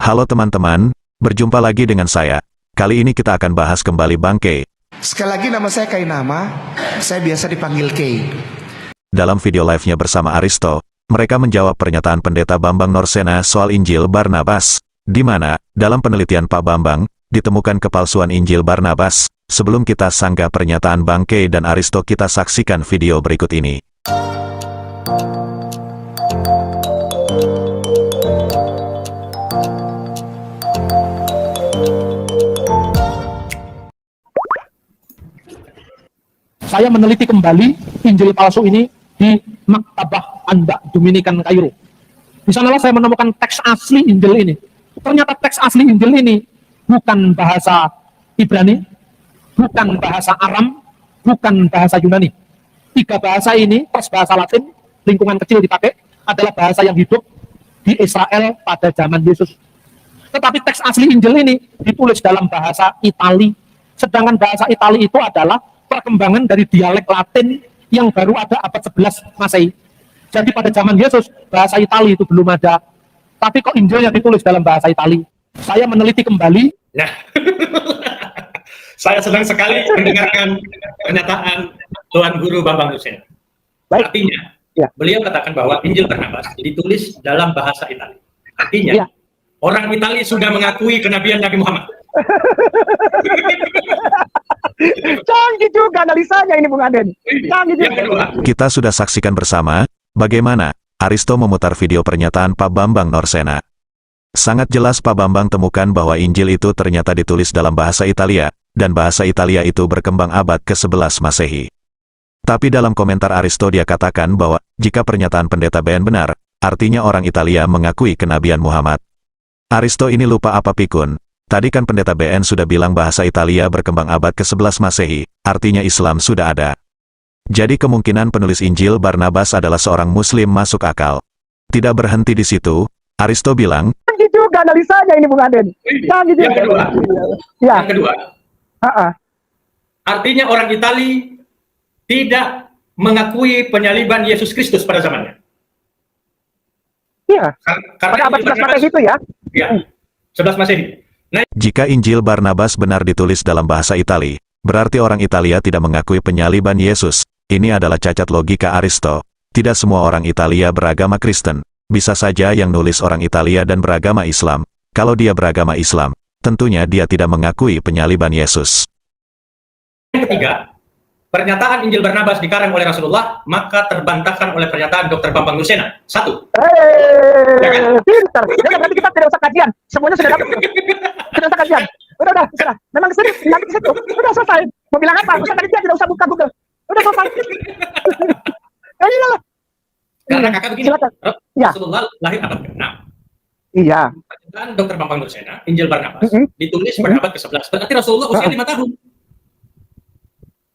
Halo teman-teman, berjumpa lagi dengan saya. Kali ini kita akan bahas kembali Bang Kay. Sekali lagi nama saya Kainama, saya biasa dipanggil Kay. Dalam video live-nya bersama Aristo, mereka menjawab pernyataan Pendeta Bambang Norsena soal Injil Barnabas, di mana, dalam penelitian Pak Bambang, ditemukan kepalsuan Injil Barnabas. Sebelum kita sanggah pernyataan Bang Kay dan Aristo, kita saksikan video berikut ini. Saya meneliti kembali Injil palsu ini di Maktabah Anda Dominikan Kairo. Di sanalah saya menemukan teks asli Injil ini. Ternyata teks asli Injil ini bukan bahasa Ibrani, bukan bahasa Aram, bukan bahasa Yunani. Tiga bahasa ini plus bahasa Latin, lingkungan kecil dipakai, adalah bahasa yang hidup di Israel pada zaman Yesus. Tetapi teks asli Injil ini ditulis dalam bahasa Itali. Sedangkan bahasa Itali itu adalah perkembangan dari dialek Latin yang baru ada abad 11 Masehi. Jadi pada zaman Yesus, bahasa Itali itu belum ada. Tapi kok Injilnya ditulis dalam bahasa Itali? Saya meneliti kembali. Nah, saya senang sekali mendengarkan pernyataan Tuan Guru Bambang Norsena. Artinya, beliau katakan bahwa Injil Barnabas ditulis dalam bahasa Itali. Artinya, orang Itali sudah mengakui kenabian Nabi Muhammad. Canggih juga analisanya ini Bung Aden. Canggih juga. Kita sudah saksikan bersama, bagaimana Aristo memutar video pernyataan Pak Bambang Norsena. Sangat jelas Pak Bambang temukan bahwa Injil itu ternyata ditulis dalam bahasa Italia, dan bahasa Italia itu berkembang abad ke-11 Masehi. Tapi dalam komentar Aristo dia katakan bahwa, jika pernyataan Pendeta BN benar, artinya orang Italia mengakui kenabian Muhammad. Aristo ini lupa apa pikun? Tadi kan Pendeta BN sudah bilang bahasa Italia berkembang abad ke-11 Masehi, artinya Islam sudah ada. Jadi kemungkinan penulis Injil Barnabas adalah seorang Muslim masuk akal. Tidak berhenti di situ, Aristo bilang, Canggih juga analisanya ini Bung Aden. Canggih juga. Yang kedua, artinya orang Itali tidak mengakui penyaliban Yesus Kristus pada zamannya. Iya. Karena Pada abad 11 Masehi itu ya? Iya, 11 Masehi. jika Injil Barnabas benar ditulis dalam bahasa Itali, berarti orang Italia tidak mengakui penyaliban Yesus. Ini adalah cacat logika Aristo. Tidak semua orang Italia beragama Kristen. Bisa saja yang nulis orang Italia dan beragama Islam. Kalau dia beragama Islam, tentunya dia tidak mengakui penyaliban Yesus. Yang ketiga, pernyataan Injil Barnabas dikarang oleh Rasulullah, maka terbantahkan oleh pernyataan Dr. Bambang Norsena. Satu. Pintar. Jadi berarti kita tidak usah kajian. Semuanya sudah dapat. Tidak usah kajian. Sudah. Memang kesini, nanti ke situ. Sudah selesai. Mau bilang apa? Ustaz tadi dia tidak usah buka Google. Udah selesai. Ini lah. Karena kakak begini, Rasulullah lahir abad ke-6. Iya. Pernyataan Dr. Bambang Norsena, Injil Barnabas, ditulis pada abad ke-11. Berarti Rasulullah usia 5 tahun.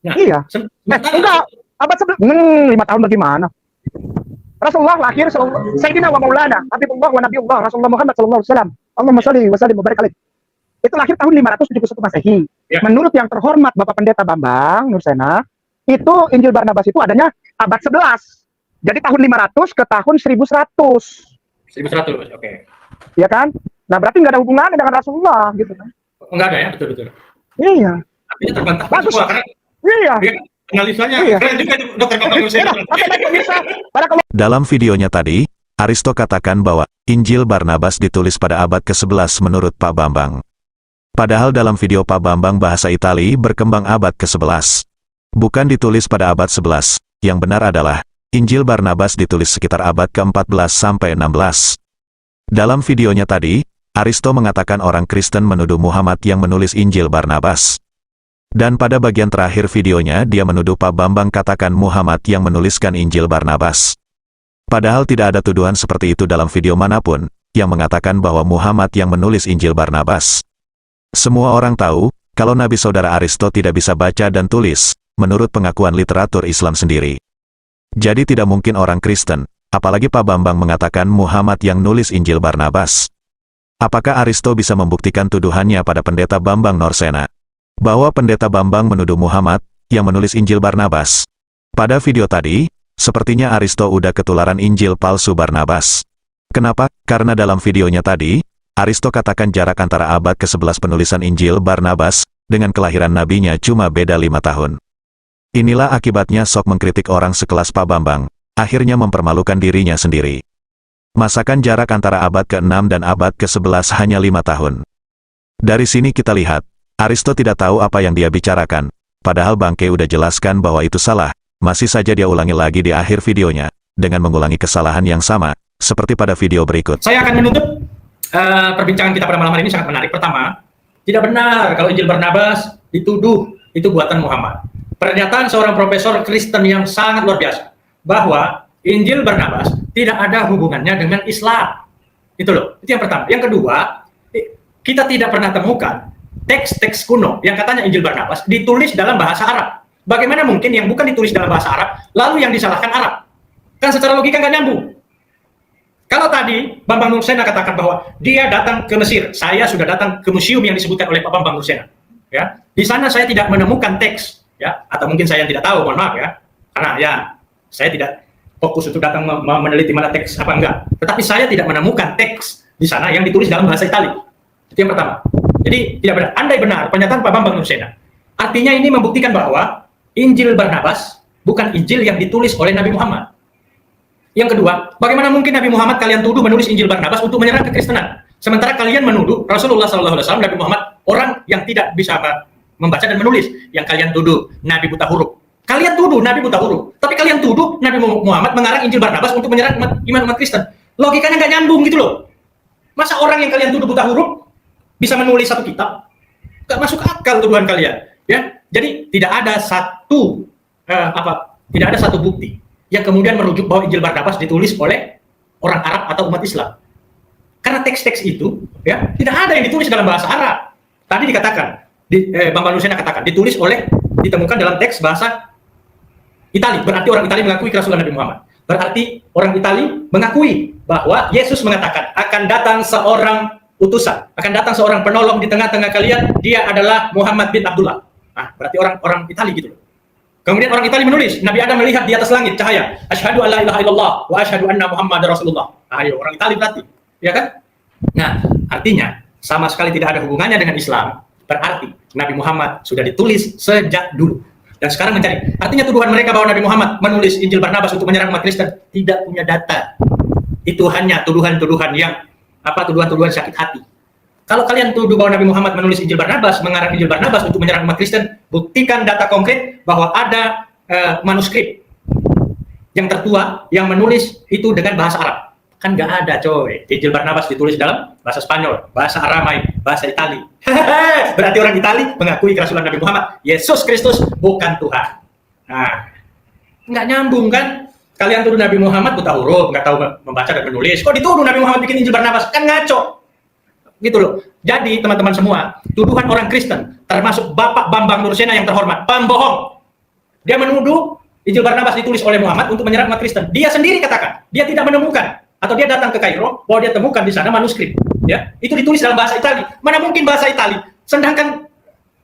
Nah, Iya. Enggak. Abad 11. 5 tahun bagaimana? Rasulullah lahir Sayyidina wa Maulana Habibullah wa Nabiullah Rasulullah Muhammad sallallahu alaihi wasallam. Allahumma shalli wa sallim wa barik alaihi. Itu lahir tahun 571 Masehi. Menurut yang terhormat Bapak Pendeta Bambang Norsena, itu Injil Barnabas itu adanya abad 11. Jadi tahun 500 ke tahun 1100. 1100, oke. Iya kan? Nah, berarti nggak ada hubungannya dengan Rasulullah gitu kan. Enggak ada ya, betul-betul. Iya. Artinya terbantahkan Bagus. semua, karena Iya. analisanya Iya. keren juga Dr. Bambang Norsena. Oke, baik pemirsa. Pada Dalam videonya tadi, Aristo katakan bahwa Injil Barnabas ditulis pada abad ke-11 menurut Pak Bambang. Padahal dalam video Pak Bambang bahasa Itali berkembang abad ke-11. Bukan ditulis pada abad 11, yang benar adalah Injil Barnabas ditulis sekitar abad ke-14 sampai 16. Dalam videonya tadi, Aristo mengatakan orang Kristen menuduh Muhammad yang menulis Injil Barnabas. Dan pada bagian terakhir videonya dia menuduh Pak Bambang katakan Muhammad yang menuliskan Injil Barnabas. Padahal tidak ada tuduhan seperti itu dalam video manapun, yang mengatakan bahwa Muhammad yang menulis Injil Barnabas. Semua orang tahu, kalau Nabi Saudara Aristo tidak bisa baca dan tulis, menurut pengakuan literatur Islam sendiri. Jadi tidak mungkin orang Kristen, apalagi Pak Bambang mengatakan Muhammad yang nulis Injil Barnabas. Apakah Aristo bisa membuktikan tuduhannya pada Pendeta Bambang Norsena? Bahwa Pendeta Bambang menuduh Muhammad, yang menulis Injil Barnabas. Pada video tadi, sepertinya Aristo udah ketularan Injil palsu Barnabas. Kenapa? Karena dalam videonya tadi, Aristo katakan jarak antara abad ke-11 penulisan Injil Barnabas dengan kelahiran nabinya cuma beda 5 tahun. Inilah akibatnya sok mengkritik orang sekelas Pak Bambang, akhirnya mempermalukan dirinya sendiri. Masakan jarak antara abad ke-6 dan abad ke-11 hanya 5 tahun. Dari sini kita lihat, Aristo tidak tahu apa yang dia bicarakan, padahal Bangke udah jelaskan bahwa itu salah, masih saja dia ulangi lagi di akhir videonya, dengan mengulangi kesalahan yang sama, seperti pada video berikut. Saya akan menutup perbincangan kita pada malam hari ini sangat menarik. Pertama, tidak benar kalau Injil Barnabas dituduh itu buatan Muhammad. Pernyataan seorang profesor Kristen yang sangat luar biasa, bahwa Injil Barnabas tidak ada hubungannya dengan Islam. Itu loh, itu yang pertama. Yang kedua, kita tidak pernah temukan teks-teks kuno yang katanya Injil Barnabas ditulis dalam bahasa Arab. Bagaimana mungkin yang bukan ditulis dalam bahasa Arab, lalu yang disalahkan Arab? Kan secara logika nggak nyambung. Kalau tadi Bambang Nursena katakan bahwa dia datang ke Mesir, saya sudah datang ke museum yang disebutkan oleh Pak Bambang Nursena. Ya, di sana saya tidak menemukan teks, ya, atau mungkin saya yang tidak tahu, mohon maaf ya, karena ya saya tidak fokus untuk datang meneliti mana teks apa enggak. Tetapi saya tidak menemukan teks di sana yang ditulis dalam bahasa Itali. Itu yang pertama. Jadi tidak benar. Andai benar pernyataan Pak Bambang Nursena, artinya ini membuktikan bahwa Injil Barnabas bukan Injil yang ditulis oleh Nabi Muhammad. Yang kedua, bagaimana mungkin Nabi Muhammad kalian tuduh menulis Injil Barnabas untuk menyerang kekristenan? Sementara kalian menuduh Rasulullah SAW, Nabi Muhammad, orang yang tidak bisa membaca dan menulis. Yang kalian tuduh Nabi buta huruf. Kalian tuduh Nabi buta huruf. Tapi kalian tuduh Nabi Muhammad mengarang Injil Barnabas untuk menyerang iman umat Kristen. Logikanya nggak nyambung gitu loh. Masa orang yang kalian tuduh buta huruf bisa menulis satu kitab? Nggak masuk akal tuduhan kalian. Ya, jadi tidak ada satu bukti yang kemudian merujuk bahwa Injil Barnabas ditulis oleh orang Arab atau umat Islam. Karena teks-teks itu ya tidak ada yang ditulis dalam bahasa Arab. Tadi dikatakan, Bambang Nursena katakan ditemukan dalam teks bahasa Itali. Berarti orang Itali mengakui kerasulan Nabi Muhammad. Berarti orang Itali mengakui bahwa Yesus mengatakan akan datang seorang utusan, akan datang seorang penolong di tengah-tengah kalian, dia adalah Muhammad bin Abdullah. Nah, berarti orang Itali gitu loh. Kemudian orang Itali menulis, Nabi Adam melihat di atas langit cahaya, asyhadu alla ilaha illallah wa asyhadu anna Muhammadar Rasulullah. Ayo, orang Itali berarti, ya kan? Nah, artinya sama sekali tidak ada hubungannya dengan Islam. Berarti Nabi Muhammad sudah ditulis sejak dulu. Dan sekarang mencari. Artinya tuduhan mereka bahwa Nabi Muhammad menulis Injil Barnabas untuk menyerang umat Kristen tidak punya data. Itu hanya tuduhan-tuduhan yang tuduhan-tuduhan sakit hati. Kalau kalian tuduh bahwa Nabi Muhammad menulis Injil Barnabas, mengarang Injil Barnabas untuk menyerang umat Kristen, buktikan data konkret bahwa ada manuskrip yang tertua yang menulis itu dengan bahasa Arab. Kan nggak ada coy. Injil Barnabas ditulis dalam bahasa Spanyol, bahasa Aramai, bahasa Itali. Berarti orang Itali mengakui kerasulan Nabi Muhammad. Yesus Kristus bukan Tuhan. Nah, nggak nyambung kan? Kalian tuduh Nabi Muhammad buta huruf, nggak tahu membaca dan menulis. Kok dituduh Nabi Muhammad bikin Injil Barnabas? Kan ngaco. Gitu loh. Jadi teman-teman semua, tuduhan orang Kristen, termasuk Bapak Bambang Nursena yang terhormat, pembohong. Dia menuduh Injil Barnabas ditulis oleh Muhammad untuk menyerang umat Kristen. Dia sendiri katakan, dia tidak menemukan, atau dia datang ke Kairo, bahwa dia temukan di sana manuskrip. Ya, itu ditulis dalam bahasa Itali. Mana mungkin bahasa Itali? Sedangkan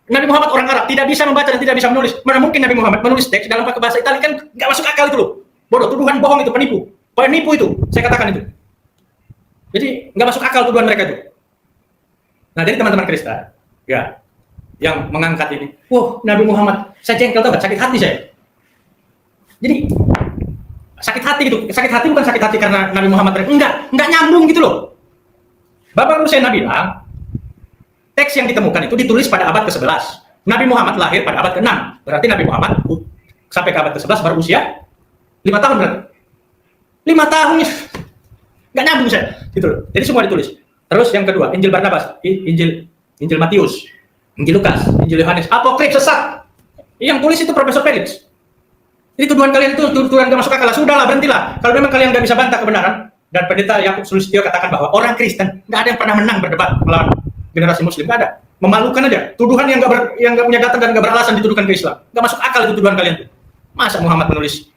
Nabi Muhammad orang Arab, tidak bisa membaca dan tidak bisa menulis. Mana mungkin Nabi Muhammad menulis teks dalam bahasa Itali? Kan nggak masuk akal itu loh. Bodoh, tuduhan bohong itu, penipu. Penipu itu, saya katakan itu. Jadi nggak masuk akal tuduhan mereka itu. Nah, jadi teman-teman Kristen, ya, yang mengangkat ini, Nabi Muhammad, saya jengkel tau gak, sakit hati saya. Jadi, sakit hati gitu, sakit hati bukan sakit hati karena Nabi Muhammad, enggak nyambung gitu loh. Bapak Nursena bilang, teks yang ditemukan itu ditulis pada abad ke-11. Nabi Muhammad lahir pada abad ke-6, berarti Nabi Muhammad sampai ke abad ke-11 baru usia 5 tahun berarti. 5 tahun, nggak nyambung saya, gitu loh. Jadi semua ditulis. Terus yang kedua, Injil Barnabas, Injil Matius, Injil Lukas, Injil Yohanes, apokrips sesat. Yang tulis itu Profesor Felix. Jadi tuduhan kalian itu tuduhan gak masuk akal. Sudahlah, berhentilah. Kalau memang kalian gak bisa bantah kebenaran, dan Pendeta Yakub Sulistyo katakan bahwa orang Kristen gak ada yang pernah menang berdebat melawan generasi Muslim, gak ada. Memalukan aja. Tuduhan yang gak punya data dan gak beralasan dituduhkan ke Islam. Gak masuk akal itu tuduhan kalian. Masa Muhammad menulis?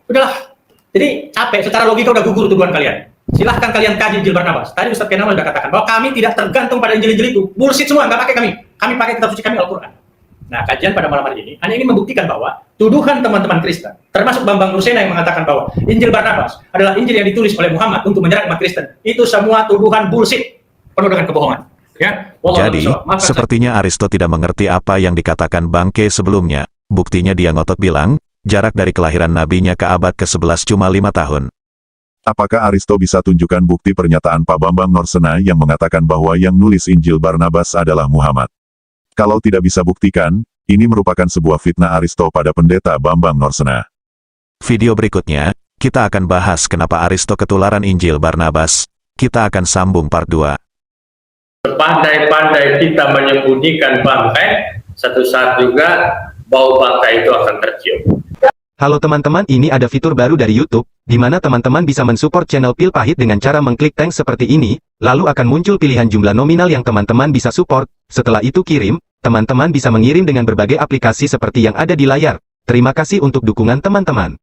Udahlah. Jadi capek. Secara logika udah gugur tuduhan kalian. Silahkan kalian kaji Injil Barnabas. Tadi Ustaz Kenamal sudah katakan bahwa kami tidak tergantung pada Injil-Injil itu. Bullshit semua, nggak pakai kami. Kami pakai kitab suci kami, Al-Quran. Nah, kajian pada malam hari ini hanya ingin membuktikan bahwa tuduhan teman-teman Kristen, termasuk Bambang Nursena yang mengatakan bahwa Injil Barnabas adalah Injil yang ditulis oleh Muhammad untuk menyerang umat Kristen, itu semua tuduhan bullshit. penuh dengan kebohongan. Ya, wallahu Jadi, a'lam. Maafkan saya. sepertinya Aristo tidak mengerti apa yang dikatakan Bangke sebelumnya. Buktinya dia ngotot bilang, jarak dari kelahiran nabinya ke abad ke-11 cuma 5 tahun. Apakah Aristo bisa tunjukkan bukti pernyataan Pak Bambang Norsena yang mengatakan bahwa yang nulis Injil Barnabas adalah Muhammad? Kalau tidak bisa buktikan, ini merupakan sebuah fitnah Aristo pada pendeta Bambang Norsena. Video berikutnya, kita akan bahas kenapa Aristo ketularan Injil Barnabas. Kita akan sambung part 2. Sepandai-pandai kita menyembunyikan bangkai, satu saat juga bau bangkai itu akan tercium. Halo teman-teman, ini ada fitur baru dari YouTube, di mana teman-teman bisa mensupport channel Pil Pahit dengan cara mengklik thanks seperti ini, lalu akan muncul pilihan jumlah nominal yang teman-teman bisa support. Setelah itu kirim, teman-teman bisa mengirim dengan berbagai aplikasi seperti yang ada di layar. Terima kasih untuk dukungan teman-teman.